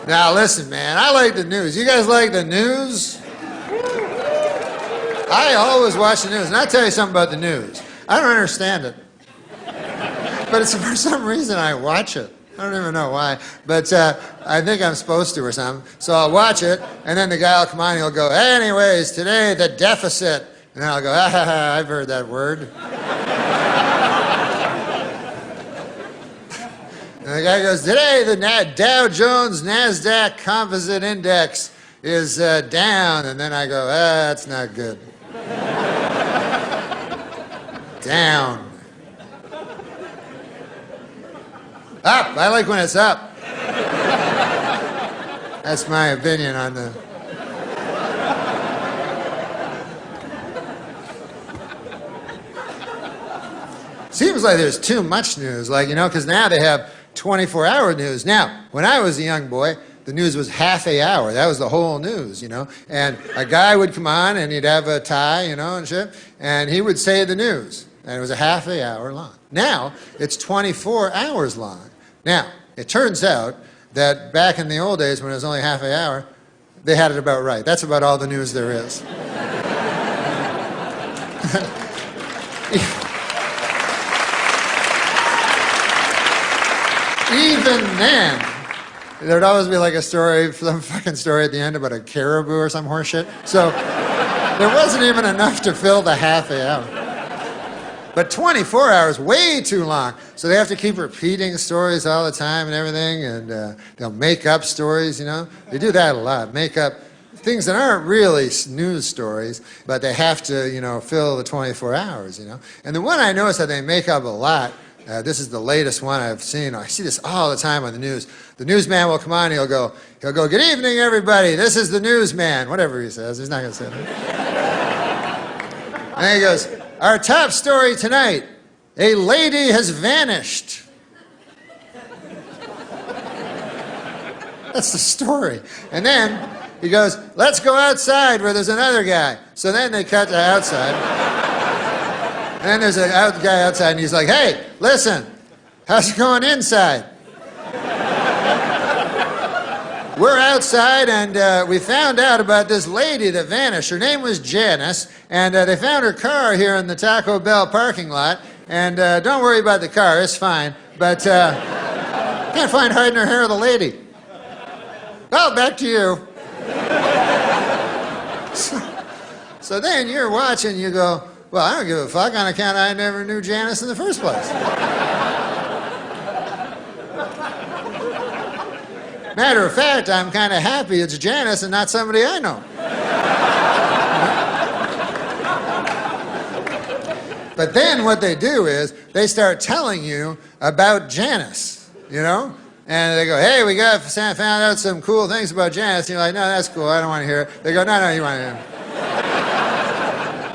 Now listen, man, I like the news. You guys like the news? I always watch the news, and I'll tell you something about the news. I don't understand it. But it's for some reason I watch it. I don't even know why, but I think I'm supposed to or something. So I'll watch it, and then the guy will come on and he'll go, anyways, today the deficit. And then I'll go, I've heard that word. And the guy goes, today the Dow Jones NASDAQ Composite Index is down. And then I go, that's not good. Down. Up. I like when it's up. That's my opinion on the... Seems like there's too much news, like, you know, because now they have 24-hour news. Now, when I was a young boy, the news was half an hour. That was the whole news, you know. And a guy would come on and he'd have a tie, you know, and shit, and he would say the news. And it was a half an hour long. Now, it's 24 hours long. Now, it turns out that back in the old days when it was only half an hour, they had it about right. That's about all the news there is. Even then, there'd always be like a story, some fucking story at the end about a caribou or some horse shit. So there wasn't even enough to fill the half an hour. But 24 hours, way too long. So they have to keep repeating stories all the time and everything, and they'll make up stories, you know. They do that a lot, make up things that aren't really news stories, but they have to, you know, fill the 24 hours, you know. And the one I noticed that they make up a lot, this is the latest one I've seen. I see this all the time on the news. The newsman will come on and he'll go, good evening, everybody. This is the newsman. Whatever he says, he's not going to say that. And then he goes, our top story tonight, a lady has vanished. That's the story. And then he goes, let's go outside where there's another guy. So then they cut to outside. And then there's a guy outside and he's like, hey, listen, how's it going inside? We're outside and we found out about this lady that vanished. Her name was Janice, and they found her car here in the Taco Bell parking lot. And don't worry about the car, it's fine. But can't find hiding her hair of the lady. Well, back to you. So then you're watching, you go, well, I don't give a fuck on account I never knew Janice in the first place. Matter of fact, I'm kind of happy it's Janice and not somebody I know. But then what they do is they start telling you about Janice, you know? And they go, hey, we found out some cool things about Janice. And you're like, no, that's cool, I don't want to hear it. They go, no, you want to hear it.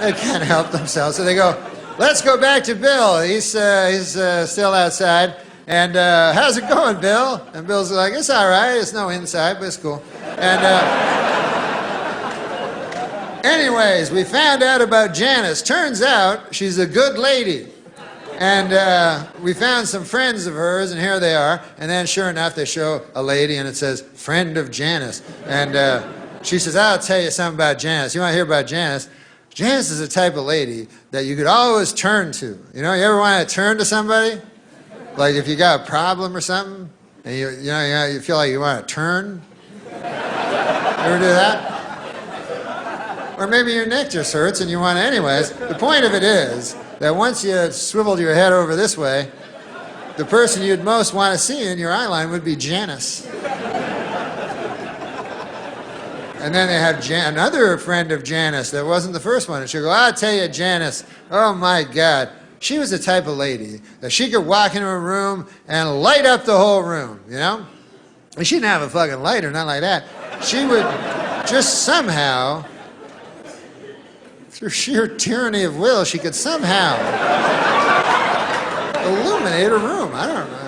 They can't help themselves. So they go, let's go back to Bill. He's still outside. And how's it going, Bill? And Bill's like, it's all right. It's no inside, but it's cool. And anyways, we found out about Janice. Turns out she's a good lady. And we found some friends of hers, and here they are. And then sure enough, they show a lady, and it says, friend of Janice. And she says, I'll tell you something about Janice. You want to hear about Janice? Janice is the type of lady that you could always turn to. You know, you ever want to turn to somebody? Like if you got a problem or something, and you feel like you want to turn? You ever do that? Or maybe your neck just hurts and you want to anyways. The point of it is that once you swiveled your head over this way, the person you'd most want to see in your eye line would be Janice. And then they have another friend of Janice that wasn't the first one. And she'll go, I'll tell you, Janice, oh my God. She was the type of lady that she could walk into a room and light up the whole room, you know? And she didn't have a fucking lighter, not like that. She would just somehow, through sheer tyranny of will, she could somehow illuminate a room. I don't know.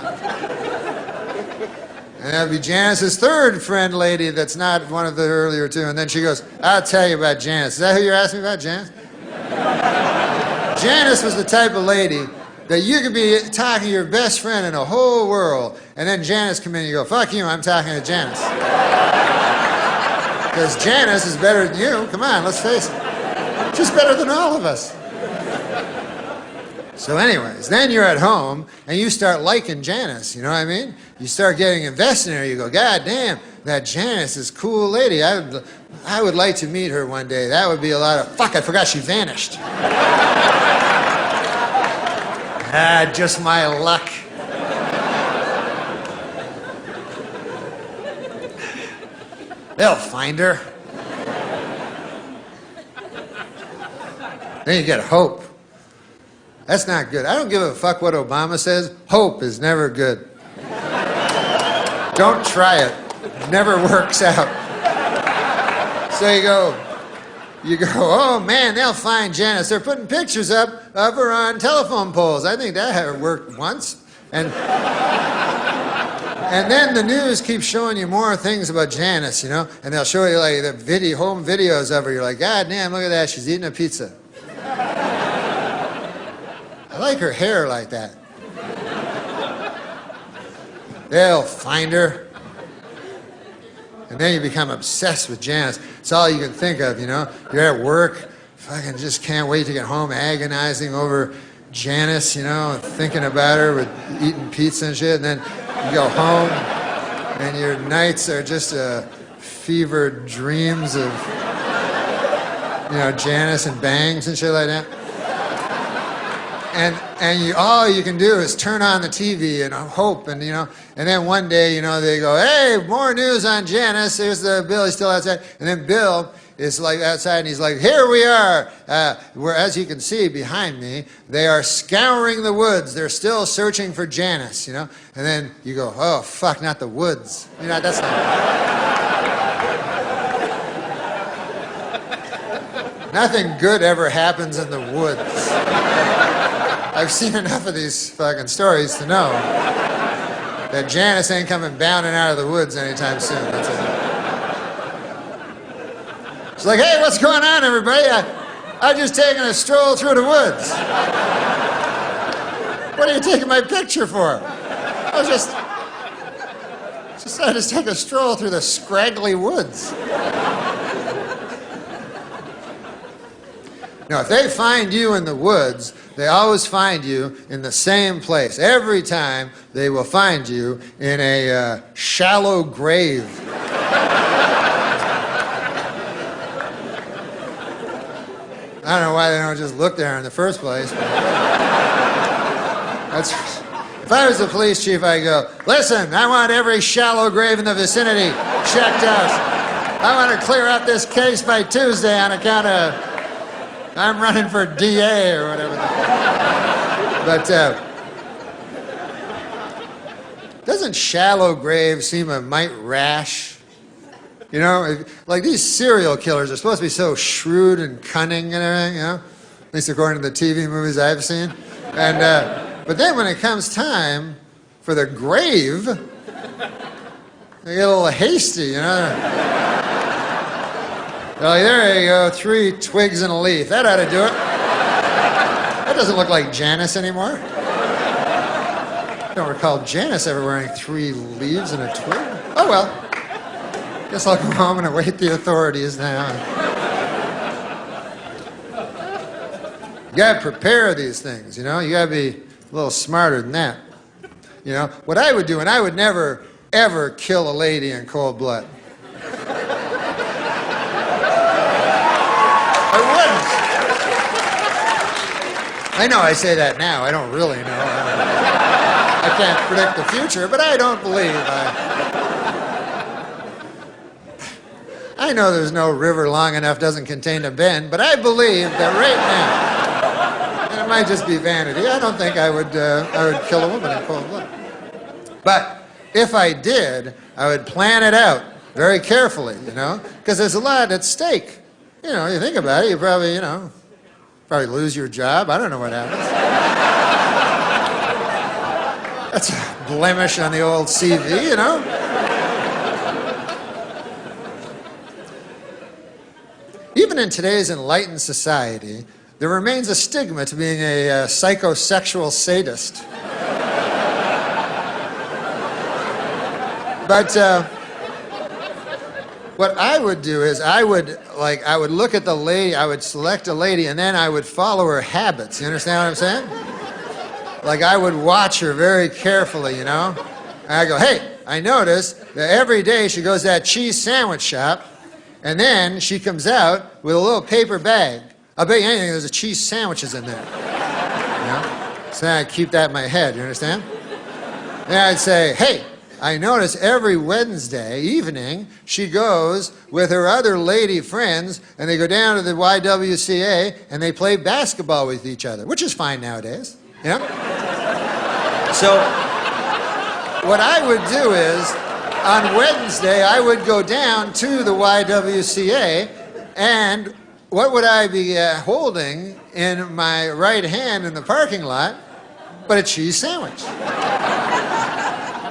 And that would be Janice's third friend lady that's not one of the earlier two. And then she goes, I'll tell you about Janice. Is that who you're asking about, Janice? Janice was the type of lady that you could be talking to your best friend in the whole world, and then Janice come in and you go, fuck you, I'm talking to Janice. Because Janice is better than you. Come on, let's face it. She's better than all of us. So anyways, then you're at home and you start liking Janice, you know what I mean? You start getting invested in her. You go, God damn, that Janice is a cool lady. I would like to meet her one day. That would be a lot of... Fuck, I forgot she vanished. Just my luck. They'll find her. Then you get hope. That's not good. I don't give a fuck what Obama says. Hope is never good. Don't try it. It never works out. So you go, oh man, they'll find Janice. They're putting pictures up of her on telephone poles. I think that worked once. And then the news keeps showing you more things about Janice, you know? And they'll show you like the home videos of her. You're like, God damn, look at that. She's eating a pizza. I like her hair like that. They'll find her. And then you become obsessed with Janice. It's all you can think of, you know? You're at work, fucking just can't wait to get home, agonizing over Janice, you know, thinking about her with eating pizza and shit. And then you go home, and your nights are just fevered dreams of, you know, Janice and bangs and shit like that. And all you can do is turn on the TV and hope, and you know, and then one day, you know, they go, hey, more news on Janice. There's Bill, he's still outside, and then Bill is like outside, and he's like, here we are. Where, as you can see behind me, they are scouring the woods. They're still searching for Janice, you know. And then you go, oh fuck, not the woods. You know, that's not. Nothing good ever happens in the woods. I've seen enough of these fucking stories to know that Janice ain't coming bounding out of the woods anytime soon. That's it. She's like, hey, what's going on, everybody? I'm just taking a stroll through the woods. What are you taking my picture for? I just take a stroll through the scraggly woods. Now, if they find you in the woods, they always find you in the same place. Every time, they will find you in a shallow grave. I don't know why they don't just look there in the first place. If I was the police chief, I'd go, listen, I want every shallow grave in the vicinity checked out. I want to clear up this case by Tuesday on account of I'm running for DA or whatever. But doesn't shallow grave seem a mite rash? You know, like these serial killers are supposed to be so shrewd and cunning and everything, you know? At least according to the TV movies I've seen. And but then when it comes time for the grave, they get a little hasty, you know? Oh, there you go, 3 twigs and a leaf. That ought to do it. That doesn't look like Janice anymore. I don't recall Janice ever wearing 3 leaves and a twig. Oh well. Guess I'll go home and await the authorities now. You gotta prepare these things, you know? You gotta be a little smarter than that. You know, what I would do, and I would never, ever kill a lady in cold blood. I know I say that now. I don't really know. I can't predict the future, but I don't believe I know there's no river long enough doesn't contain a bend, but I believe that right now, and it might just be vanity, I don't think I would kill a woman in cold blood. But if I did, I would plan it out very carefully, you know, because there's a lot at stake. You know, you think about it, you probably, you know, probably lose your job. I don't know what happens. That's a blemish on the old CV, you know? Even in today's enlightened society, there remains a stigma to being a psychosexual sadist. But what I would do is I would look at the lady, I would select a lady, and then I would follow her habits. You understand what I'm saying? Like I would watch her very carefully, you know? And I go, hey, I noticed that every day she goes to that cheese sandwich shop, and then she comes out with a little paper bag. I'll bet you anything there's a cheese sandwiches in there. You know? So then I'd keep that in my head, you understand? Then I'd say, hey, I notice every Wednesday evening she goes with her other lady friends and they go down to the YWCA and they play basketball with each other, which is fine nowadays, you know? So what I would do is on Wednesday I would go down to the YWCA and what would I be holding in my right hand in the parking lot but a cheese sandwich.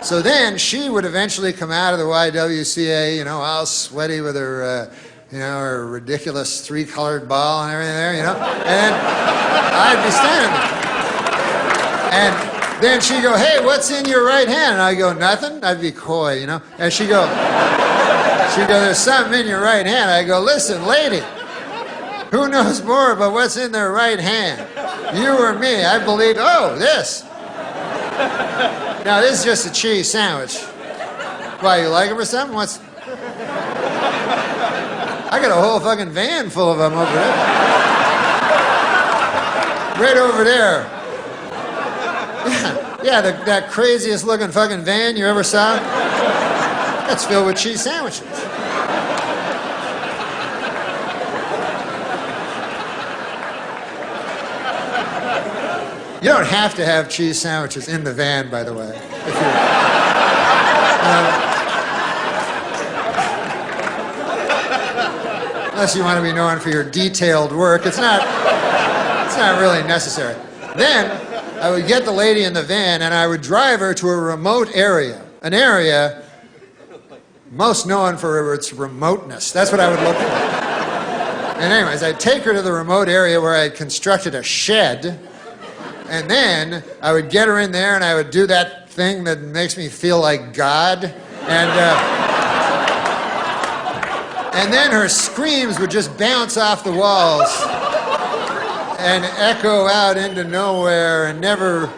So then she would eventually come out of the YWCA, you know, all sweaty with her, you know, her ridiculous three-colored ball and everything there, you know, and I'd be standing there. And then she'd go, hey, what's in your right hand? And I'd go, nothing. I'd be coy, you know, and she'd go, there's something in your right hand. I'd go, listen, lady, who knows more about what's in their right hand? You or me? I believe, oh, this. Now, this is just a cheese sandwich. Why, you like them or something? What's... I got a whole fucking van full of them over there. Right over there. Yeah, that craziest looking fucking van you ever saw? That's filled with cheese sandwiches. You don't have to have cheese sandwiches in the van, by the way. If you're, unless you want to be known for your detailed work, it's not really necessary. Then I would get the lady in the van and I would drive her to a remote area, an area most known for its remoteness. That's what I would look for. And anyways, I'd take her to the remote area where I had constructed a shed. And then I would get her in there and I would do that thing that makes me feel like God. And then her screams would just bounce off the walls and echo out into nowhere and never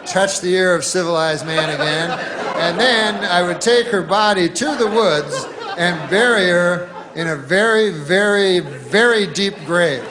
touch the ear of civilized man again. And then I would take her body to the woods and bury her in a very, very, very deep grave.